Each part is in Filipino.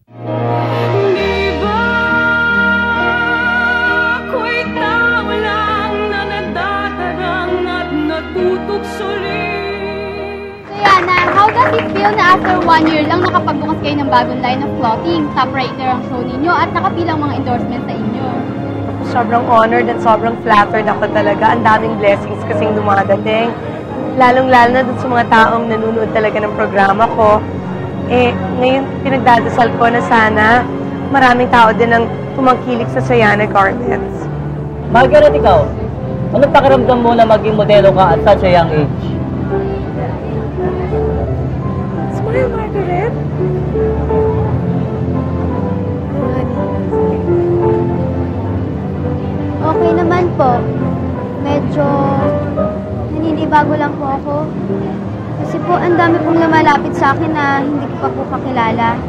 How does it feel na after 1 year lang nakapagbukas kayo ng bagong line of clothing? Top writer ang show ninyo at nakapilang mga endorsements sa inyo. Sobrang honored at sobrang flattered ako talaga. Ang daming blessings kasing dumadating. Lalong-lalo na dun sa mga taong nanonood talaga ng programa ko. Ngayon pinagdadasal ko na sana maraming tao din ang tumangkilik sa Sayana Garments. Margaret, ikaw, anong pakiramdam mo na maging modelo ka at such a young age? Smile, Margaret. Okay naman po. Medyo naninibago lang po ako. Kasi po, ang dami pong lumalapit sa akin na hindi ko pa po kakilala.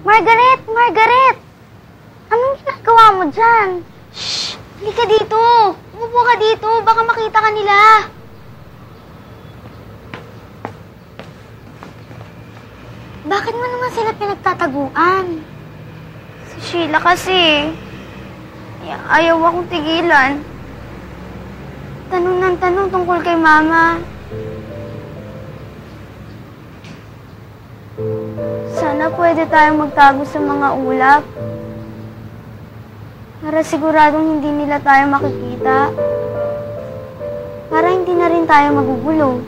Margaret! Margaret! Anong ginagawa mo dyan? Shh! Halika dito! Umupo ka dito! Baka makita ka nila! Bakit mo naman sila pinagtataguan? Si Sheila kasi. Ayaw akong tigilan. Tanong ng tanong tungkol kay Mama. Sana pwede tayong magtago sa mga ulap. Para siguradong hindi nila tayo makikita. Para hindi na rin tayo magugulo.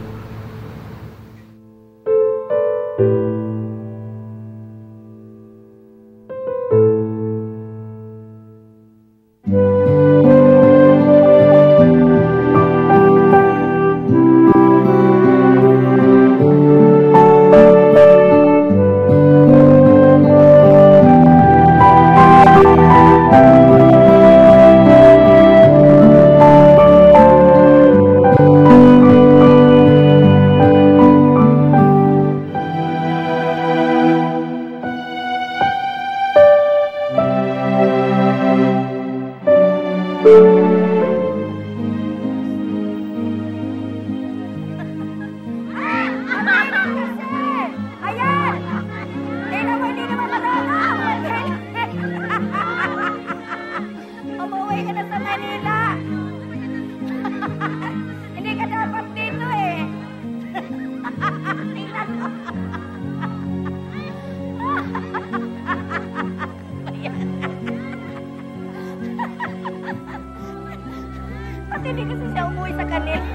Hindi kasi siya umuwi sa kanila.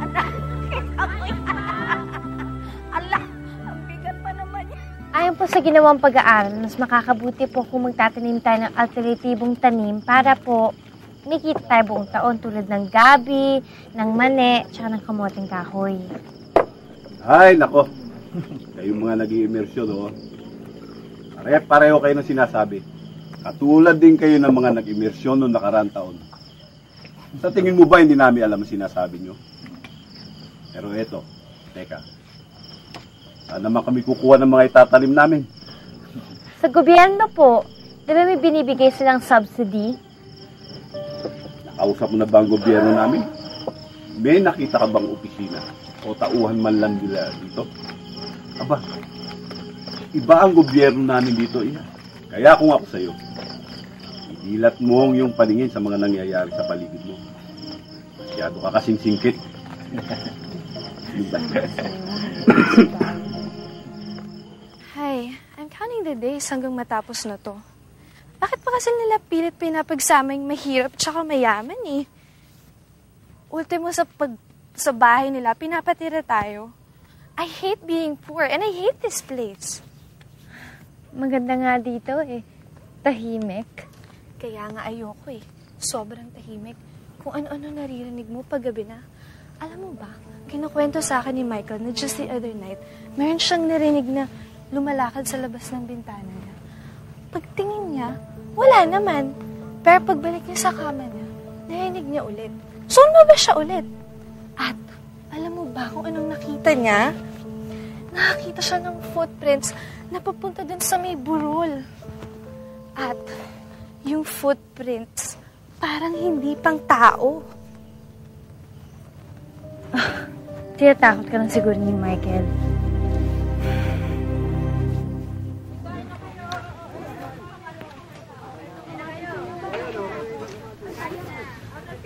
Anak, kita mo yan. Ala, ang bigat pa naman yan. Ayon po sa ginawang pag-aaral, mas makakabuti po kung magtatanim tayo ng alternatibong tanim para po kumikita tayo buong taon tulad ng gabi, ng mani, tsaka ng kamoting kahoy. Ay, nako. Kayong mga nag-i-immersyon, oh. Pareho kayo ng sinasabi. Katulad din kayo ng mga nag-immersyon noong nakaraang taon. Sa tingin mo ba hindi namin alam ang sinasabi nyo? Pero eto, teka. Saan naman kami kukuha ng mga itatanim namin? Sa gobyerno po, di ba may binibigay silang subsidy? Nakausap mo na ba ang gobyerno namin? May nakita ka bang opisina o tauhan man lang nila dito? Aba, iba ang gobyerno namin dito, ina. Kaya kung ako sa'yo, idilat mo ang iyong paningin sa mga nangyayari sa paligid mo. Masyado ka kasing singkit. Hi, I'm counting the days hanggang matapos na to. Bakit pa kasi nila pilit pinapagsama yung mahirap tsaka mayaman eh? Ultimo sa bahay nila, pinapatira tayo. I hate being poor and I hate this place. Maganda nga dito eh. Tahimik. Kaya nga ayoko eh. Sobrang tahimik. Kung ano-ano naririnig mo paggabi na. Alam mo ba, kinukwento sa akin ni Michael na just the other night, meron siyang narinig na lumalakad sa labas ng bintana niya. Pagtingin niya, wala naman. Pero pagbalik niya sa kama niya, narinig niya ulit. So, ba siya ulit? At, alam mo ba kung anong nakita niya? Nakakita siya ng footprints na papunta dun sa may burol. At, yung footprints, parang hindi pang tao. Tinatakot ka lang siguro ni Michael.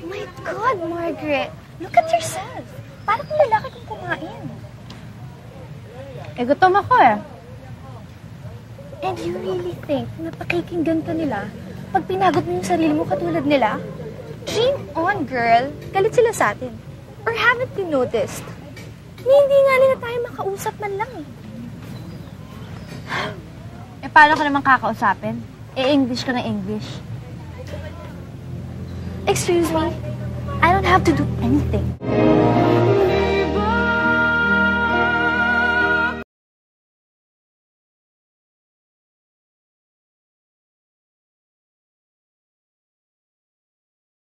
My God, Margaret! Look at yourself! Parang kang lalaki kong kumain. Eh, gutom ako eh. And you really think na pakikinggan ka nila pag pinagod mo yung sarili mo katulad nila? Dream on, girl! Galit sila sa atin. Or haven't you noticed? Hindi nga nila tayo makausap man lang eh. Eh, paano ka naman kakausapin? English ka ng English. Excuse me? I don't have to do anything.